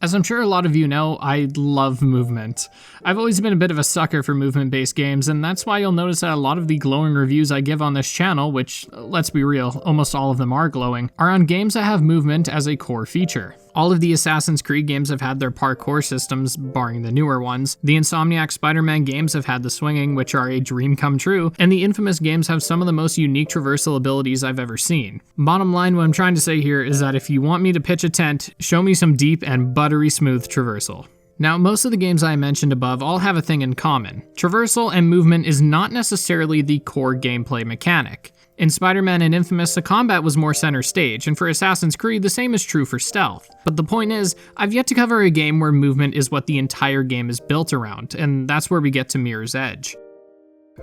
As I'm sure a lot of you know, I love movement. I've always been a bit of a sucker for movement-based games, and that's why you'll notice that a lot of the glowing reviews I give on this channel, which, let's be real, almost all of them are glowing, are on games that have movement as a core feature. All of the Assassin's Creed games have had their parkour systems, barring the newer ones. The Insomniac Spider-Man games have had the swinging, which are a dream come true, and the Infamous games have some of the most unique traversal abilities I've ever seen. Bottom line, what I'm trying to say here is that if you want me to pitch a tent, show me some deep and buttery smooth traversal. Now, most of the games I mentioned above all have a thing in common. Traversal and movement is not necessarily the core gameplay mechanic. In Spider-Man and Infamous, the combat was more center stage, and for Assassin's Creed, the same is true for stealth. But the point is, I've yet to cover a game where movement is what the entire game is built around, and that's where we get to Mirror's Edge.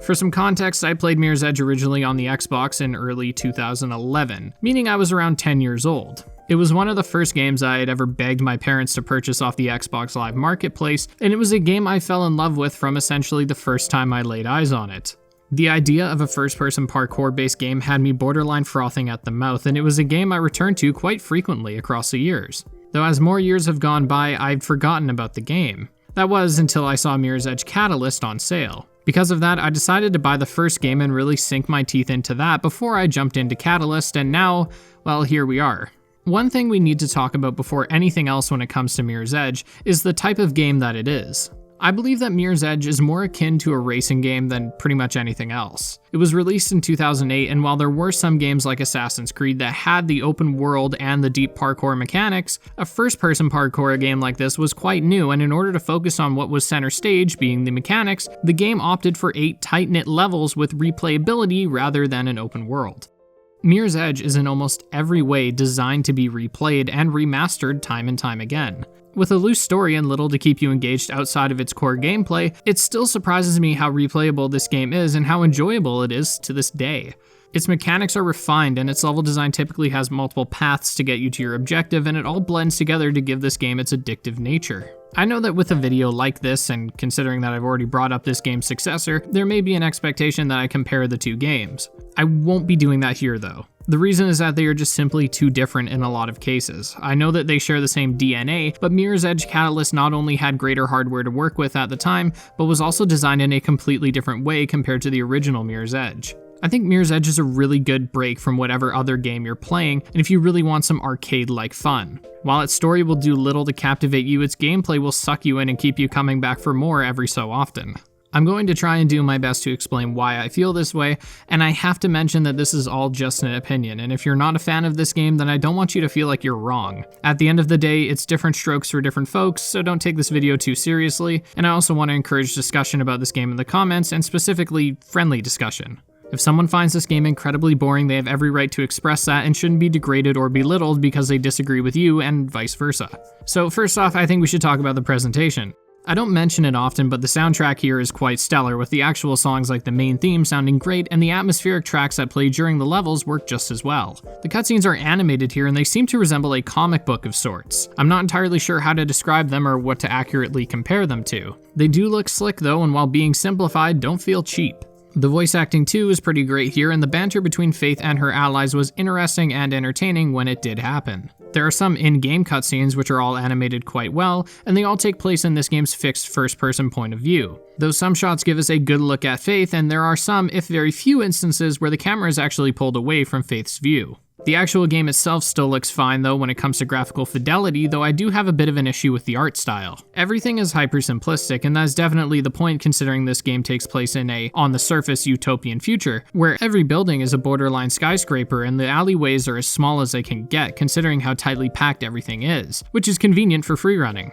For some context, I played Mirror's Edge originally on the Xbox in early 2011, meaning I was around 10 years old. It was one of the first games I had ever begged my parents to purchase off the Xbox Live Marketplace, and it was a game I fell in love with from essentially the first time I laid eyes on it. The idea of a first-person parkour-based game had me borderline frothing at the mouth, and it was a game I returned to quite frequently across the years. Though as more years have gone by, I'd forgotten about the game. That was until I saw Mirror's Edge Catalyst on sale. Because of that, I decided to buy the first game and really sink my teeth into that before I jumped into Catalyst, and now, well, here we are. One thing we need to talk about before anything else when it comes to Mirror's Edge is the type of game that it is. I believe that Mirror's Edge is more akin to a racing game than pretty much anything else. It was released in 2008, and while there were some games like Assassin's Creed that had the open world and the deep parkour mechanics, a first-person parkour game like this was quite new, and in order to focus on what was center stage, being the mechanics, the game opted for 8 tight-knit levels with replayability rather than an open world. Mirror's Edge is in almost every way designed to be replayed and remastered time and time again. With a loose story and little to keep you engaged outside of its core gameplay, it still surprises me how replayable this game is and how enjoyable it is to this day. Its mechanics are refined, and its level design typically has multiple paths to get you to your objective, and it all blends together to give this game its addictive nature. I know that with a video like this, and considering that I've already brought up this game's successor, there may be an expectation that I compare the two games. I won't be doing that here though. The reason is that they are just simply too different in a lot of cases. I know that they share the same DNA, but Mirror's Edge Catalyst not only had greater hardware to work with at the time, but was also designed in a completely different way compared to the original Mirror's Edge. I think Mirror's Edge is a really good break from whatever other game you're playing, and if you really want some arcade-like fun. While its story will do little to captivate you, its gameplay will suck you in and keep you coming back for more every so often. I'm going to try and do my best to explain why I feel this way, and I have to mention that this is all just an opinion, and if you're not a fan of this game, then I don't want you to feel like you're wrong. At the end of the day, it's different strokes for different folks, so don't take this video too seriously, and I also want to encourage discussion about this game in the comments, and specifically, friendly discussion. If someone finds this game incredibly boring, they have every right to express that and shouldn't be degraded or belittled because they disagree with you, and vice versa. So first off, I think we should talk about the presentation. I don't mention it often, but the soundtrack here is quite stellar, with the actual songs like the main theme sounding great, and the atmospheric tracks that play during the levels work just as well. The cutscenes are animated here, and they seem to resemble a comic book of sorts. I'm not entirely sure how to describe them or what to accurately compare them to. They do look slick though, and while being simplified, don't feel cheap. The voice acting too is pretty great here, and the banter between Faith and her allies was interesting and entertaining when it did happen. There are some in-game cutscenes which are all animated quite well, and they all take place in this game's fixed first-person point of view. Though some shots give us a good look at Faith, and there are some, if very few, instances where the camera is actually pulled away from Faith's view. The actual game itself still looks fine though when it comes to graphical fidelity, though I do have a bit of an issue with the art style. Everything is hyper simplistic, and that's definitely the point considering this game takes place in a, on the surface, utopian future, where every building is a borderline skyscraper and the alleyways are as small as they can get considering how tightly packed everything is, which is convenient for freerunning.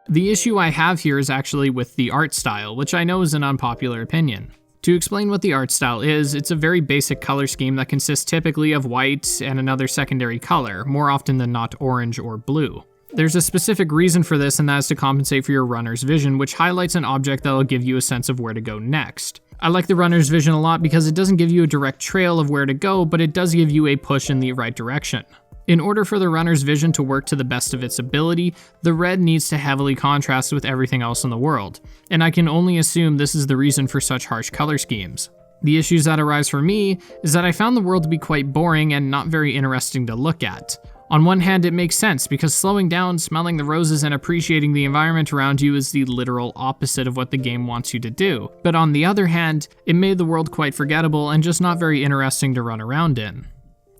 The issue I have here is actually with the art style, which I know is an unpopular opinion. To explain what the art style is, it's a very basic color scheme that consists typically of white and another secondary color, more often than not orange or blue. There's a specific reason for this, and that is to compensate for your runner's vision, which highlights an object that will give you a sense of where to go next. I like the runner's vision a lot because it doesn't give you a direct trail of where to go, but it does give you a push in the right direction. In order for the runner's vision to work to the best of its ability, the red needs to heavily contrast with everything else in the world, and I can only assume this is the reason for such harsh color schemes. The issues that arise for me is that I found the world to be quite boring and not very interesting to look at. On one hand, it makes sense because slowing down, smelling the roses, and appreciating the environment around you is the literal opposite of what the game wants you to do. But on the other hand, it made the world quite forgettable and just not very interesting to run around in.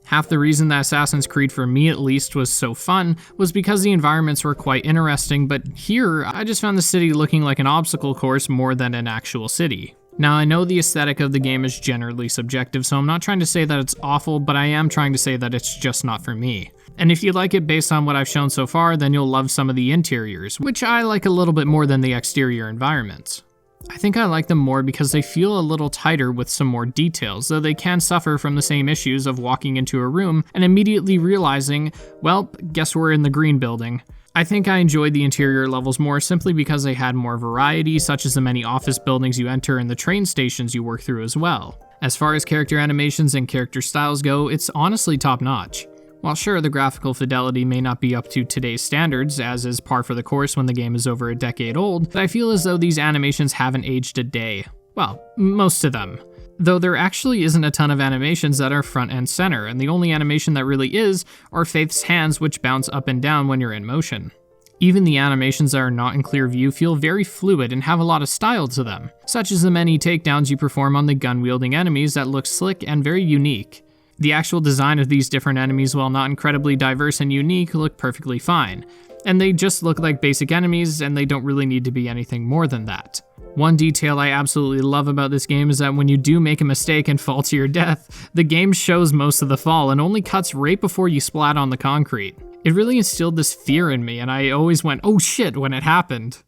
Half the reason that Assassin's Creed, for me at least, was so fun was because the environments were quite interesting, but here, I just found the city looking like an obstacle course more than an actual city. Now, I know the aesthetic of the game is generally subjective, so I'm not trying to say that it's awful, but I am trying to say that it's just not for me. And if you like it based on what I've shown so far, then you'll love some of the interiors, which I like a little bit more than the exterior environments. I think I like them more because they feel a little tighter with some more details, though they can suffer from the same issues of walking into a room and immediately realizing, well, guess we're in the green building. I think I enjoyed the interior levels more simply because they had more variety, such as the many office buildings you enter and the train stations you work through as well. As far as character animations and character styles go, it's honestly top-notch. While sure, the graphical fidelity may not be up to today's standards, as is par for the course when the game is over a decade old, but I feel as though these animations haven't aged a day. Well, most of them. Though there actually isn't a ton of animations that are front and center, and the only animation that really is are Faith's hands, which bounce up and down when you're in motion. Even the animations that are not in clear view feel very fluid and have a lot of style to them, such as the many takedowns you perform on the gun-wielding enemies that look slick and very unique. The actual design of these different enemies, while not incredibly diverse and unique, look perfectly fine. And they just look like basic enemies, and they don't really need to be anything more than that. One detail I absolutely love about this game is that when you do make a mistake and fall to your death, the game shows most of the fall and only cuts right before you splat on the concrete. It really instilled this fear in me, and I always went, oh shit, when it happened.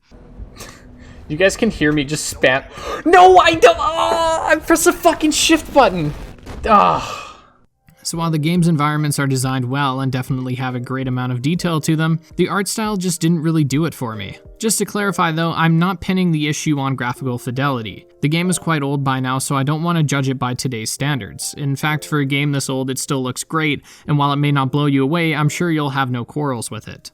You guys can hear me just spam. No, I don't! I pressed the fucking shift button! So while the game's environments are designed well and definitely have a great amount of detail to them, the art style just didn't really do it for me. Just to clarify though, I'm not pinning the issue on graphical fidelity. The game is quite old by now, so I don't want to judge it by today's standards. In fact, for a game this old, it still looks great, and while it may not blow you away, I'm sure you'll have no quarrels with it.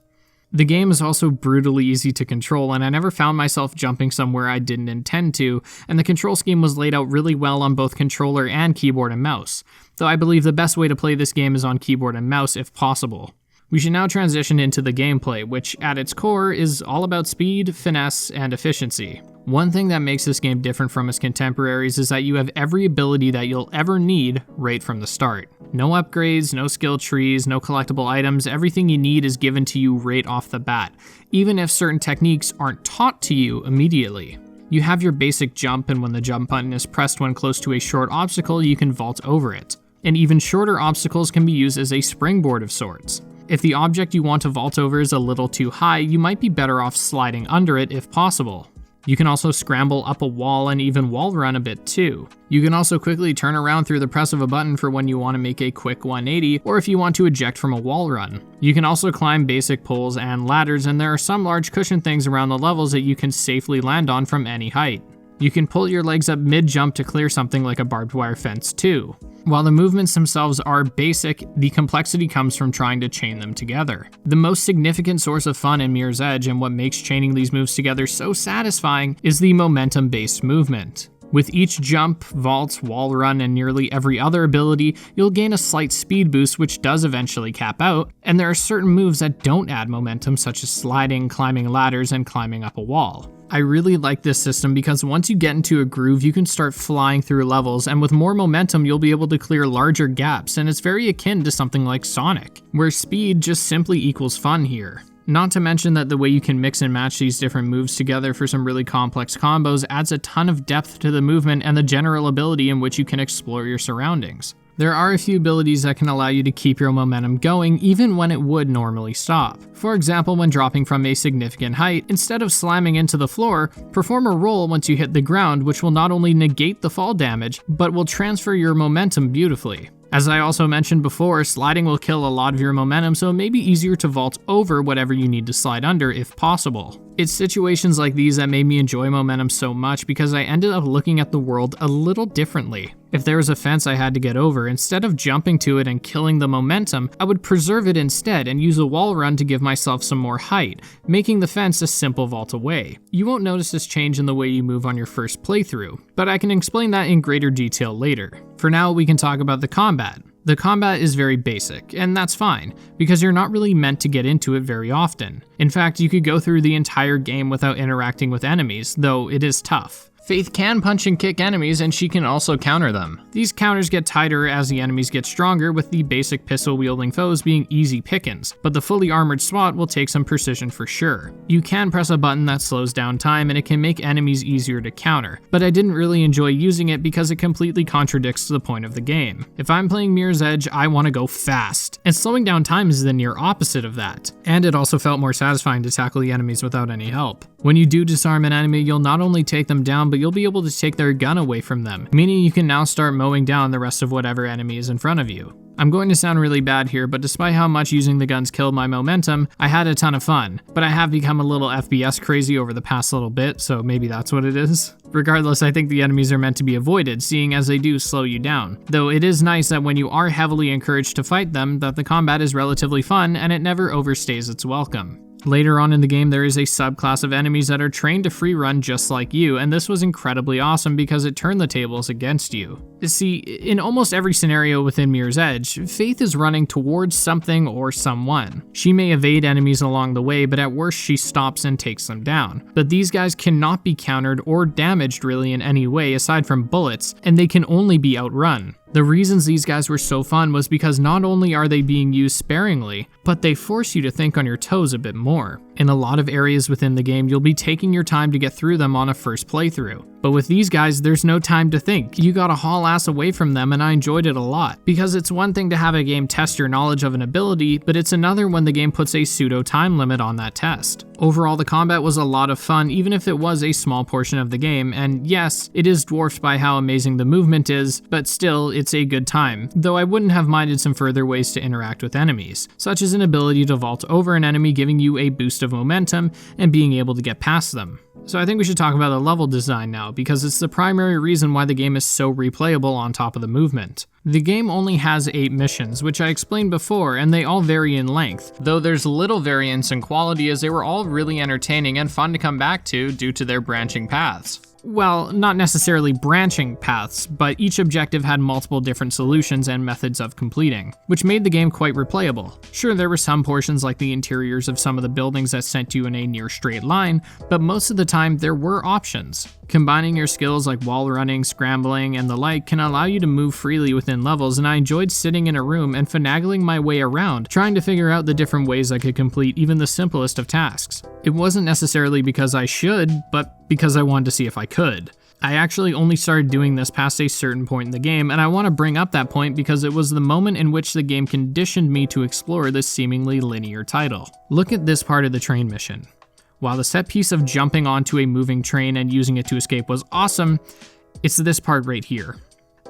The game is also brutally easy to control, and I never found myself jumping somewhere I didn't intend to, and the control scheme was laid out really well on both controller and keyboard and mouse, though I believe the best way to play this game is on keyboard and mouse if possible. We should now transition into the gameplay, which at its core is all about speed, finesse, and efficiency. One thing that makes this game different from its contemporaries is that you have every ability that you'll ever need right from the start. No upgrades, no skill trees, no collectible items, everything you need is given to you right off the bat, even if certain techniques aren't taught to you immediately. You have your basic jump, and when the jump button is pressed when close to a short obstacle, you can vault over it. And even shorter obstacles can be used as a springboard of sorts. If the object you want to vault over is a little too high, you might be better off sliding under it if possible. You can also scramble up a wall and even wall run a bit too. You can also quickly turn around through the press of a button for when you want to make a quick 180 or if you want to eject from a wall run. You can also climb basic poles and ladders, and there are some large cushion things around the levels that you can safely land on from any height. You can pull your legs up mid-jump to clear something like a barbed wire fence too. While the movements themselves are basic, the complexity comes from trying to chain them together. The most significant source of fun in Mirror's Edge and what makes chaining these moves together so satisfying is the momentum-based movement. With each jump, vault, wall run, and nearly every other ability, you'll gain a slight speed boost which does eventually cap out, and there are certain moves that don't add momentum, such as sliding, climbing ladders, and climbing up a wall. I really like this system because once you get into a groove, you can start flying through levels, and with more momentum, you'll be able to clear larger gaps, and it's very akin to something like Sonic, where speed just simply equals fun here. Not to mention that the way you can mix and match these different moves together for some really complex combos adds a ton of depth to the movement and the general ability in which you can explore your surroundings. There are a few abilities that can allow you to keep your momentum going even when it would normally stop. For example, when dropping from a significant height, instead of slamming into the floor, perform a roll once you hit the ground, which will not only negate the fall damage, but will transfer your momentum beautifully. As I also mentioned before, sliding will kill a lot of your momentum, so it may be easier to vault over whatever you need to slide under if possible. It's situations like these that made me enjoy momentum so much because I ended up looking at the world a little differently. If there was a fence I had to get over, instead of jumping to it and killing the momentum, I would preserve it instead and use a wall run to give myself some more height, making the fence a simple vault away. You won't notice this change in the way you move on your first playthrough, but I can explain that in greater detail later. For now, we can talk about the combat. The combat is very basic, and that's fine, because you're not really meant to get into it very often. In fact, you could go through the entire game without interacting with enemies, though it is tough. Faith can punch and kick enemies, and she can also counter them. These counters get tighter as the enemies get stronger, with the basic pistol-wielding foes being easy pickings, but the fully armored SWAT will take some precision for sure. You can press a button that slows down time, and it can make enemies easier to counter, but I didn't really enjoy using it because it completely contradicts the point of the game. If I'm playing Mirror's Edge, I want to go fast, and slowing down time is the near opposite of that. And it also felt more satisfying to tackle the enemies without any help. When you do disarm an enemy, you'll not only take them down, but you'll be able to take their gun away from them, meaning you can now start mowing down the rest of whatever enemy is in front of you. I'm going to sound really bad here, but despite how much using the guns killed my momentum, I had a ton of fun. But I have become a little FPS crazy over the past little bit, so maybe that's what it is. Regardless, I think the enemies are meant to be avoided, seeing as they do slow you down. Though it is nice that when you are heavily encouraged to fight them, that the combat is relatively fun and it never overstays its welcome. Later on in the game, there is a subclass of enemies that are trained to free run just like you, and this was incredibly awesome because it turned the tables against you. See, in almost every scenario within Mirror's Edge, Faith is running towards something or someone. She may evade enemies along the way, but at worst she stops and takes them down. But these guys cannot be countered or damaged really in any way aside from bullets, and they can only be outrun. The reasons these guys were so fun was because not only are they being used sparingly, but they force you to think on your toes a bit more. In a lot of areas within the game, you'll be taking your time to get through them on a first playthrough. But with these guys, there's no time to think. You gotta haul ass away from them, and I enjoyed it a lot. Because it's one thing to have a game test your knowledge of an ability, but it's another when the game puts a pseudo time limit on that test. Overall, the combat was a lot of fun, even if it was a small portion of the game, and yes, it is dwarfed by how amazing the movement is, but still, it's a good time, though I wouldn't have minded some further ways to interact with enemies, such as an ability to vault over an enemy giving you a boost of momentum and being able to get past them. So I think we should talk about the level design now, because it's the primary reason why the game is so replayable on top of the movement. The game only has 8 missions, which I explained before, and they all vary in length, though there's little variance in quality as they were all really entertaining and fun to come back to due to their branching paths. Well, not necessarily branching paths, but each objective had multiple different solutions and methods of completing, which made the game quite replayable. Sure, there were some portions like the interiors of some of the buildings that sent you in a near straight line, but most of the time there were options. Combining your skills like wall running, scrambling, and the like can allow you to move freely within levels, and I enjoyed sitting in a room and finagling my way around, trying to figure out the different ways I could complete even the simplest of tasks. It wasn't necessarily because I should, but because I wanted to see if I could. I actually only started doing this past a certain point in the game, and I want to bring up that point because it was the moment in which the game conditioned me to explore this seemingly linear title. Look at this part of the train mission. While the set piece of jumping onto a moving train and using it to escape was awesome, it's this part right here.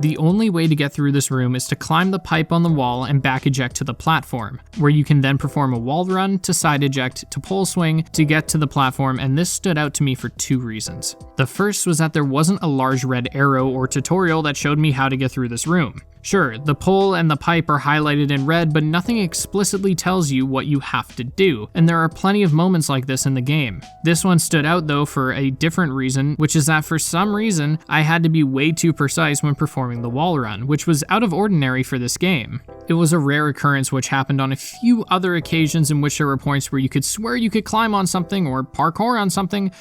The only way to get through this room is to climb the pipe on the wall and back eject to the platform, where you can then perform a wall run, to side eject, to pole swing, to get to the platform, and this stood out to me for 2 reasons. The first was that there wasn't a large red arrow or tutorial that showed me how to get through this room. Sure, the pole and the pipe are highlighted in red, but nothing explicitly tells you what you have to do, and there are plenty of moments like this in the game. This one stood out though for a different reason, which is that for some reason, I had to be way too precise when performing the wall run, which was out of ordinary for this game. It was a rare occurrence which happened on a few other occasions in which there were points where you could swear you could climb on something or parkour on something,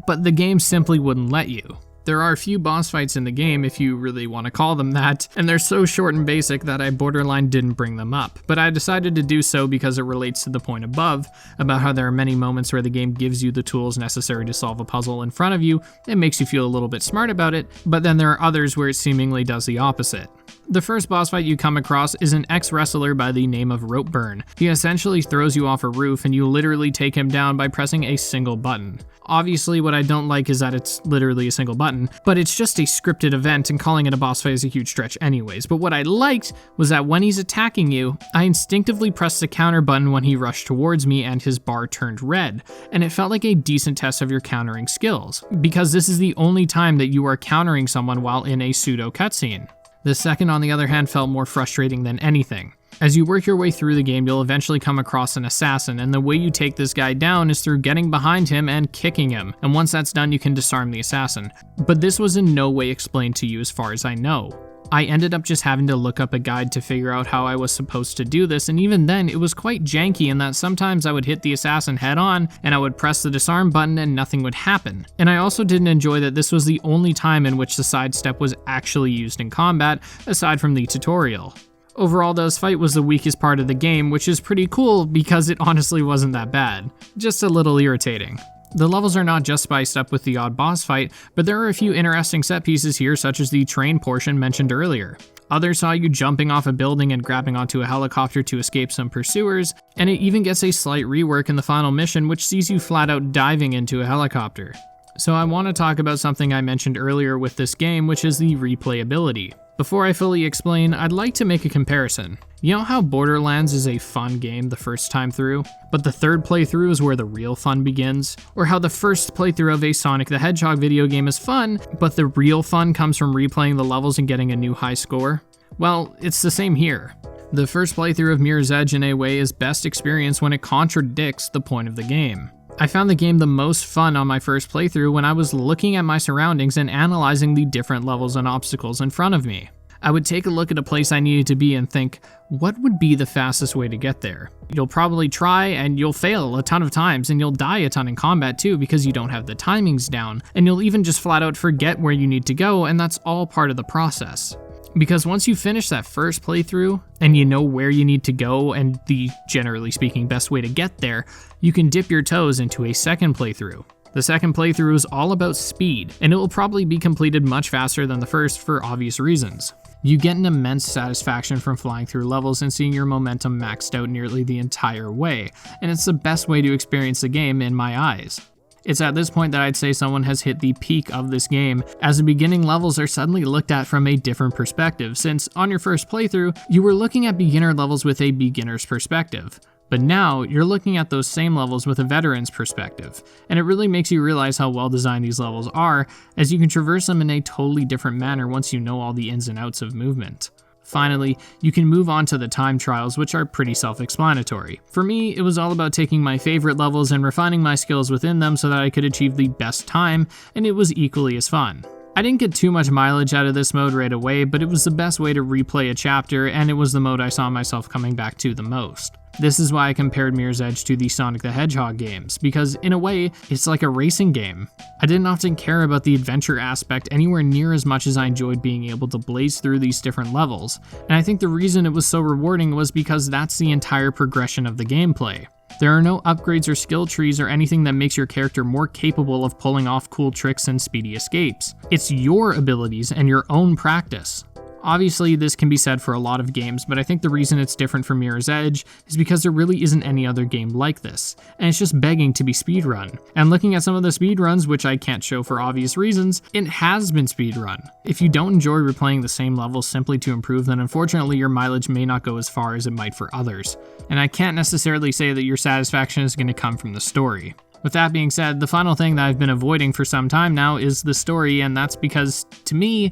but the game simply wouldn't let you. There are a few boss fights in the game, if you really want to call them that, and they're so short and basic that I borderline didn't bring them up, but I decided to do so because it relates to the point above, about how there are many moments where the game gives you the tools necessary to solve a puzzle in front of you and makes you feel a little bit smart about it, but then there are others where it seemingly does the opposite. The first boss fight you come across is an ex-wrestler by the name of Ropeburn. He essentially throws you off a roof and you literally take him down by pressing a single button. Obviously, what I don't like is that it's literally a single button, but it's just a scripted event and calling it a boss fight is a huge stretch anyways. But what I liked was that when he's attacking you, I instinctively pressed the counter button when he rushed towards me and his bar turned red, and it felt like a decent test of your countering skills, because this is the only time that you are countering someone while in a pseudo cutscene. The second, on the other hand, felt more frustrating than anything. As you work your way through the game, you'll eventually come across an assassin, and the way you take this guy down is through getting behind him and kicking him, and once that's done you can disarm the assassin. But this was in no way explained to you as far as I know. I ended up just having to look up a guide to figure out how I was supposed to do this, and even then it was quite janky in that sometimes I would hit the assassin head on and I would press the disarm button and nothing would happen. And I also didn't enjoy that this was the only time in which the sidestep was actually used in combat, aside from the tutorial. Overall, this fight was the weakest part of the game, which is pretty cool because it honestly wasn't that bad. Just a little irritating. The levels are not just spiced up with the odd boss fight, but there are a few interesting set pieces here, such as the train portion mentioned earlier. Others saw you jumping off a building and grabbing onto a helicopter to escape some pursuers, and it even gets a slight rework in the final mission, which sees you flat out diving into a helicopter. So I want to talk about something I mentioned earlier with this game, which is the replayability. Before I fully explain, I'd like to make a comparison. You know how Borderlands is a fun game the first time through, but the third playthrough is where the real fun begins? Or how the first playthrough of a Sonic the Hedgehog video game is fun, but the real fun comes from replaying the levels and getting a new high score? Well, it's the same here. The first playthrough of Mirror's Edge in a way is best experienced when it contradicts the point of the game. I found the game the most fun on my first playthrough when I was looking at my surroundings and analyzing the different levels and obstacles in front of me. I would take a look at a place I needed to be and think, what would be the fastest way to get there? You'll probably try and you'll fail a ton of times, and you'll die a ton in combat too because you don't have the timings down, and you'll even just flat out forget where you need to go, and that's all part of the process. Because once you finish that first playthrough and you know where you need to go and the, generally speaking, best way to get there, you can dip your toes into a second playthrough. The second playthrough is all about speed, and it will probably be completed much faster than the first for obvious reasons. You get an immense satisfaction from flying through levels and seeing your momentum maxed out nearly the entire way, and it's the best way to experience the game in my eyes. It's at this point that I'd say someone has hit the peak of this game, as the beginning levels are suddenly looked at from a different perspective, since on your first playthrough, you were looking at beginner levels with a beginner's perspective. But now, you're looking at those same levels with a veteran's perspective, and it really makes you realize how well designed these levels are, as you can traverse them in a totally different manner once you know all the ins and outs of movement. Finally, you can move on to the time trials, which are pretty self-explanatory. For me, it was all about taking my favorite levels and refining my skills within them so that I could achieve the best time, and it was equally as fun. I didn't get too much mileage out of this mode right away, but it was the best way to replay a chapter, and it was the mode I saw myself coming back to the most. This is why I compared Mirror's Edge to the Sonic the Hedgehog games, because in a way, it's like a racing game. I didn't often care about the adventure aspect anywhere near as much as I enjoyed being able to blaze through these different levels, and I think the reason it was so rewarding was because that's the entire progression of the gameplay. There are no upgrades or skill trees or anything that makes your character more capable of pulling off cool tricks and speedy escapes. It's your abilities and your own practice. Obviously, this can be said for a lot of games, but I think the reason it's different from Mirror's Edge is because there really isn't any other game like this, and it's just begging to be speedrun. And looking at some of the speedruns, which I can't show for obvious reasons, it has been speedrun. If you don't enjoy replaying the same levels simply to improve, then unfortunately your mileage may not go as far as it might for others. And I can't necessarily say that your satisfaction is going to come from the story. With that being said, the final thing that I've been avoiding for some time now is the story, and that's because, to me,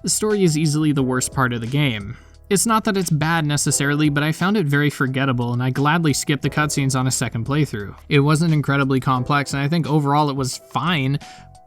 the story is easily the worst part of the game. It's not that it's bad necessarily, but I found it very forgettable, and I gladly skipped the cutscenes on a second playthrough. It wasn't incredibly complex, and I think overall it was fine,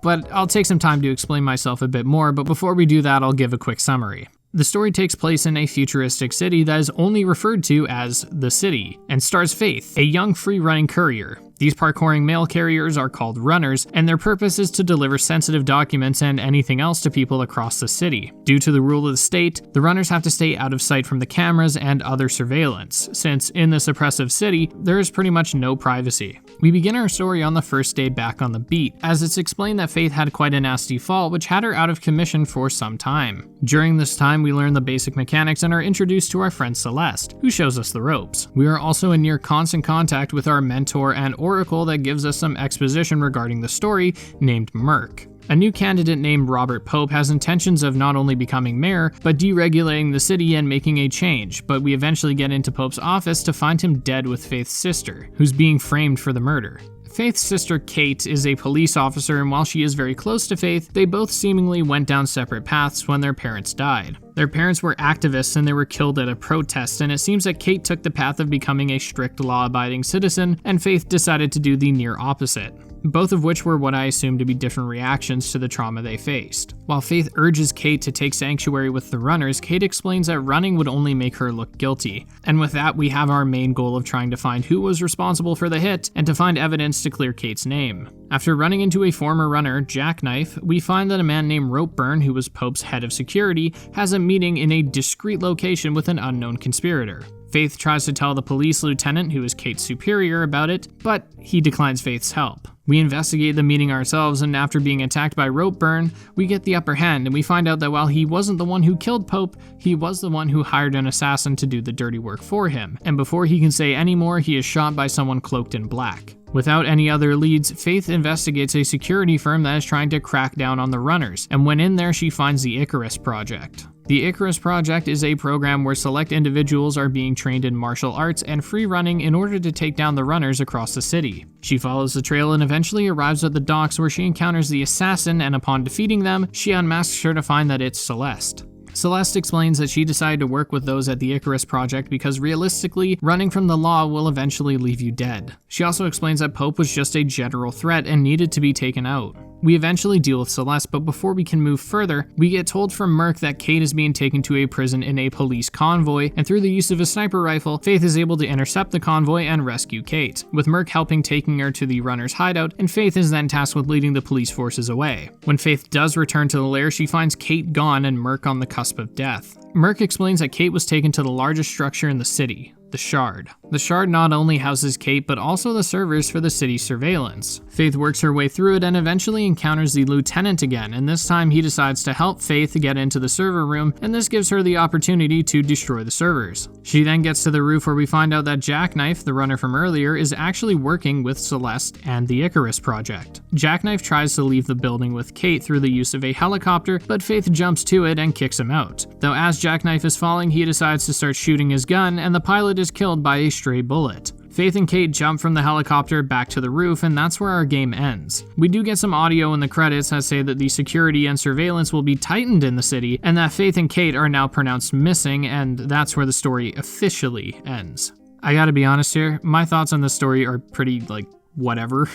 but I'll take some time to explain myself a bit more, but before we do that, I'll give a quick summary. The story takes place in a futuristic city that is only referred to as the City, and stars Faith, a young free-running courier. These parkouring mail carriers are called runners, and their purpose is to deliver sensitive documents and anything else to people across the city. Due to the rule of the state, the runners have to stay out of sight from the cameras and other surveillance, since in this oppressive city, there is pretty much no privacy. We begin our story on the first day back on the beat, as it's explained that Faith had quite a nasty fall which had her out of commission for some time. During this time, we learn the basic mechanics and are introduced to our friend Celeste, who shows us the ropes. We are also in near constant contact with our mentor and Oracle that gives us some exposition regarding the story, named Merc. A new candidate named Robert Pope has intentions of not only becoming mayor, but deregulating the city and making a change, but we eventually get into Pope's office to find him dead with Faith's sister, who's being framed for the murder. Faith's sister Kate is a police officer, and while she is very close to Faith, they both seemingly went down separate paths when their parents died. Their parents were activists and they were killed at a protest, and it seems that Kate took the path of becoming a strict law-abiding citizen, and Faith decided to do the near opposite. both of which were what I assumed to be different reactions to the trauma they faced. While Faith urges Kate to take sanctuary with the runners, Kate explains that running would only make her look guilty. And with that, we have our main goal of trying to find who was responsible for the hit and to find evidence to clear Kate's name. After running into a former runner, Jackknife, we find that a man named Ropeburn, who was Pope's head of security, has a meeting in a discreet location with an unknown conspirator. Faith tries to tell the police lieutenant, who is Kate's superior, about it, but he declines Faith's help. We investigate the meeting ourselves, and after being attacked by Ropeburn, we get the upper hand, and we find out that while he wasn't the one who killed Pope, he was the one who hired an assassin to do the dirty work for him, and before he can say any more, he is shot by someone cloaked in black. Without any other leads, Faith investigates a security firm that is trying to crack down on the runners, and when in there she finds the Icarus Project. The Icarus Project is a program where select individuals are being trained in martial arts and free running in order to take down the runners across the city. She follows the trail and eventually arrives at the docks where she encounters the assassin, and upon defeating them, she unmasks her to find that it's Celeste. Celeste explains that she decided to work with those at the Icarus Project because realistically, running from the law will eventually leave you dead. She also explains that Pope was just a general threat and needed to be taken out. We eventually deal with Celeste, but before we can move further, we get told from Merc that Kate is being taken to a prison in a police convoy, and through the use of a sniper rifle, Faith is able to intercept the convoy and rescue Kate, with Merc helping taking her to the runner's hideout, and Faith is then tasked with leading the police forces away. When Faith does return to the lair, she finds Kate gone and Merc on the cusp of death. Merc explains that Kate was taken to the largest structure in the city, the Shard. The Shard not only houses Kate, but also the servers for the city's surveillance. Faith works her way through it and eventually encounters the lieutenant again, and this time he decides to help Faith get into the server room, and this gives her the opportunity to destroy the servers. She then gets to the roof where we find out that Jackknife, the runner from earlier, is actually working with Celeste and the Icarus Project. Jackknife tries to leave the building with Kate through the use of a helicopter, but Faith jumps to it and kicks him out. Though as Jackknife is falling, he decides to start shooting his gun, and the pilot is killed by a stray bullet. Faith and Kate jump from the helicopter back to the roof, and that's where our game ends. We do get some audio in the credits that say that the security and surveillance will be tightened in the city, and that Faith and Kate are now pronounced missing, and that's where the story officially ends. I gotta be honest here, my thoughts on this story are pretty, whatever.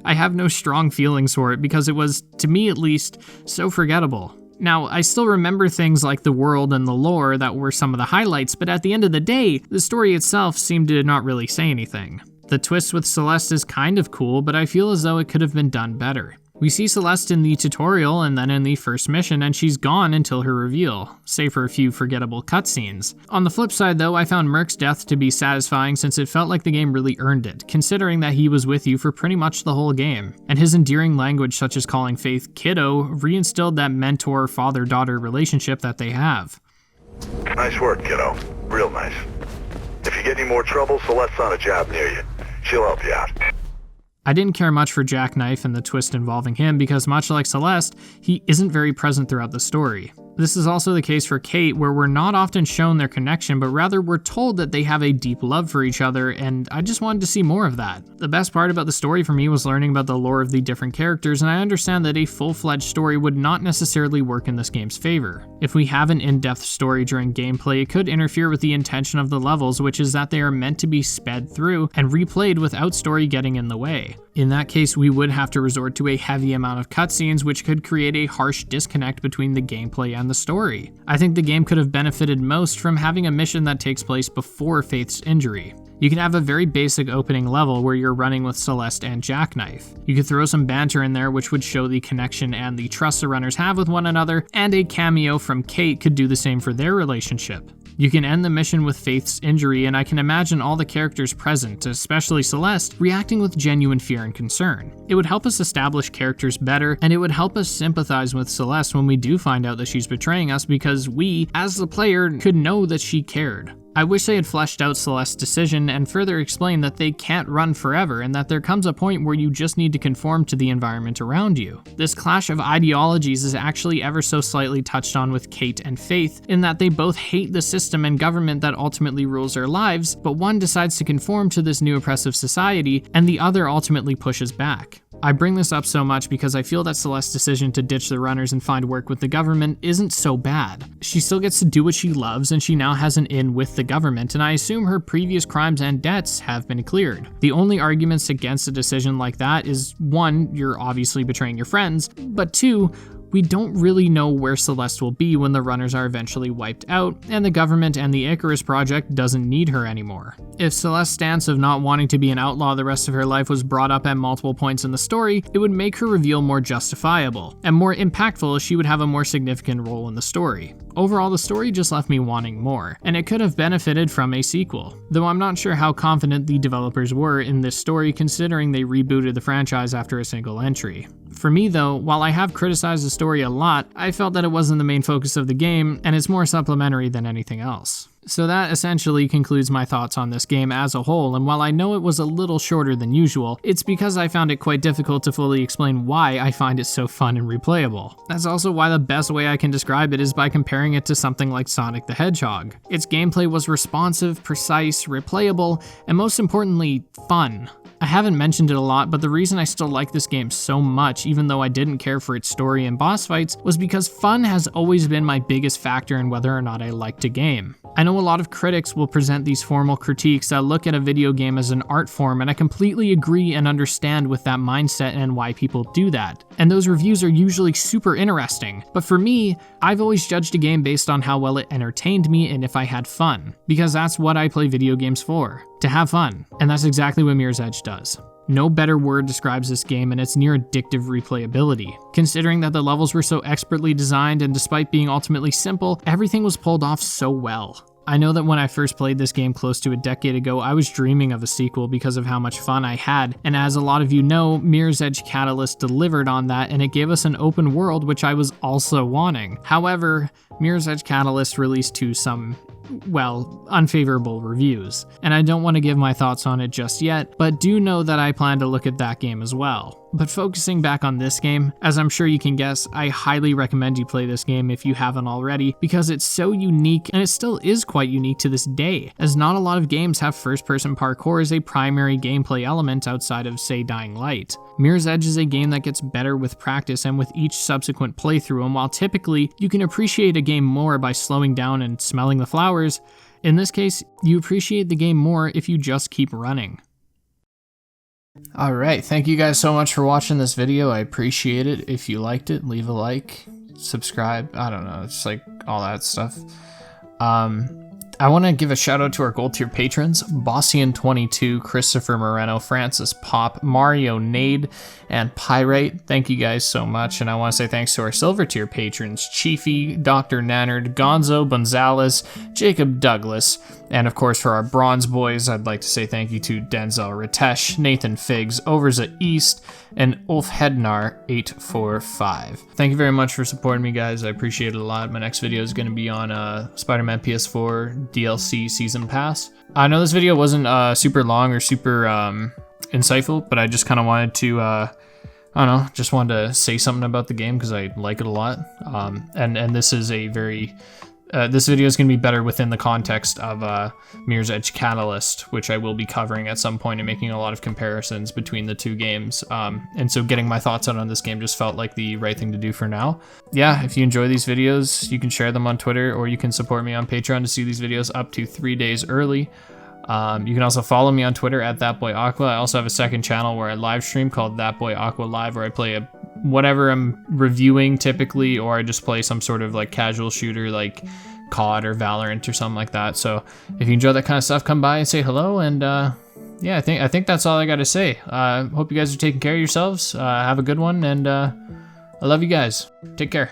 I have no strong feelings for it because it was, to me at least, so forgettable. Now, I still remember things like the world and the lore that were some of the highlights, but at the end of the day, the story itself seemed to not really say anything. The twist with Celeste is kind of cool, but I feel as though it could have been done better. We see Celeste in the tutorial and then in the first mission, and she's gone until her reveal, save for a few forgettable cutscenes. On the flip side though, I found Merc's death to be satisfying since it felt like the game really earned it, considering that he was with you for pretty much the whole game. And his endearing language such as calling Faith kiddo reinstilled that mentor-father-daughter relationship that they have. Nice work, kiddo. Real nice. If you get any more trouble, Celeste's on a job near you. She'll help you out. I didn't care much for Jackknife and the twist involving him because much like Celeste, he isn't very present throughout the story. This is also the case for Kate, where we're not often shown their connection, but rather we're told that they have a deep love for each other, and I just wanted to see more of that. The best part about the story for me was learning about the lore of the different characters, and I understand that a full-fledged story would not necessarily work in this game's favor. If we have an in-depth story during gameplay, it could interfere with the intention of the levels, which is that they are meant to be sped through and replayed without story getting in the way. In that case, we would have to resort to a heavy amount of cutscenes, which could create a harsh disconnect between the gameplay and the story. I think the game could have benefited most from having a mission that takes place before Faith's injury. You can have a very basic opening level where you're running with Celeste and Jackknife. You could throw some banter in there which would show the connection and the trust the runners have with one another, and a cameo from Kate could do the same for their relationship. You can end the mission with Faith's injury, and I can imagine all the characters present, especially Celeste, reacting with genuine fear and concern. It would help us establish characters better, and it would help us sympathize with Celeste when we do find out that she's betraying us, because we, as the player, could know that she cared. I wish they had fleshed out Celeste's decision and further explained that they can't run forever and that there comes a point where you just need to conform to the environment around you. This clash of ideologies is actually ever so slightly touched on with Kate and Faith, in that they both hate the system and government that ultimately rules their lives, but one decides to conform to this new oppressive society and the other ultimately pushes back. I bring this up so much because I feel that Celeste's decision to ditch the runners and find work with the government isn't so bad. She still gets to do what she loves, and she now has an in with the the government, and I assume her previous crimes and debts have been cleared. The only arguments against a decision like that is 1, you're obviously betraying your friends, but 2, we don't really know where Celeste will be when the runners are eventually wiped out, and the government and the Icarus Project doesn't need her anymore. If Celeste's stance of not wanting to be an outlaw the rest of her life was brought up at multiple points in the story, it would make her reveal more justifiable, and more impactful as she would have a more significant role in the story. Overall, the story just left me wanting more, and it could have benefited from a sequel, though I'm not sure how confident the developers were in this story considering they rebooted the franchise after a single entry. For me though, while I have criticized the story a lot, I felt that it wasn't the main focus of the game, and it's more supplementary than anything else. So that essentially concludes my thoughts on this game as a whole, and while I know it was a little shorter than usual, it's because I found it quite difficult to fully explain why I find it so fun and replayable. That's also why the best way I can describe it is by comparing it to something like Sonic the Hedgehog. Its gameplay was responsive, precise, replayable, and most importantly, fun. I haven't mentioned it a lot, but the reason I still like this game so much, even though I didn't care for its story and boss fights, was because fun has always been my biggest factor in whether or not I liked a game. I know a lot of critics will present these formal critiques that look at a video game as an art form, and I completely agree and understand with that mindset and why people do that. And those reviews are usually super interesting. But for me, I've always judged a game based on how well it entertained me and if I had fun, because that's what I play video games for, to have fun. And that's exactly what Mirror's Edge does. No better word describes this game and its near addictive replayability. Considering that the levels were so expertly designed and despite being ultimately simple, everything was pulled off so well. I know that when I first played this game close to a decade ago, I was dreaming of a sequel because of how much fun I had, and as a lot of you know, Mirror's Edge Catalyst delivered on that and it gave us an open world which I was also wanting. However, Mirror's Edge Catalyst released to some, well, unfavorable reviews, and I don't want to give my thoughts on it just yet, but do know that I plan to look at that game as well. But focusing back on this game, as I'm sure you can guess, I highly recommend you play this game if you haven't already, because it's so unique, and it still is quite unique to this day, as not a lot of games have first-person parkour as a primary gameplay element outside of, say, Dying Light. Mirror's Edge is a game that gets better with practice and with each subsequent playthrough, and while typically you can appreciate a game more by slowing down and smelling the flowers, in this case, you appreciate the game more if you just keep running. Alright, thank you guys so much for watching this video. I appreciate it. If you liked it, leave a like, subscribe, I don't know, it's like all that stuff. I want to give a shout out to our gold tier patrons, Bossian22, Christopher Moreno, Francis Pop, Mario Nade, and Pyrite. Thank you guys so much, and I want to say thanks to our silver tier patrons, Chiefy, Dr. Nannard, Gonzo Gonzalez, Jacob Douglas, and of course for our bronze boys, I'd like to say thank you to Denzel Ritesh, Nathan Figs, Overza East, and Ulf Hednar 845. Thank you very much for supporting me, guys. I appreciate it a lot. My next video is going to be on Spider-Man PS4 DLC Season Pass. I know this video wasn't super long or super insightful, but I just kind of wanted to, I don't know, just wanted to say something about the game because I like it a lot. And this is a very... this video is going to be better within the context of Mirror's Edge Catalyst, which I will be covering at some point and making a lot of comparisons between the two games. And so getting my thoughts out on this game just felt like the right thing to do for now. Yeah, if you enjoy these videos, you can share them on Twitter or you can support me on Patreon to see these videos up to 3 days early. You can also follow me on Twitter at ThatBoyAqua. I also have a second channel where I live stream called ThatBoyAqua Live, where I play whatever I'm reviewing typically, or I just play some sort of like casual shooter like COD or Valorant or something like that. So if you enjoy that kind of stuff, come by and say hello. And yeah, I think that's all I got to say. Hope you guys are taking care of yourselves. Have a good one, and I love you guys. Take care.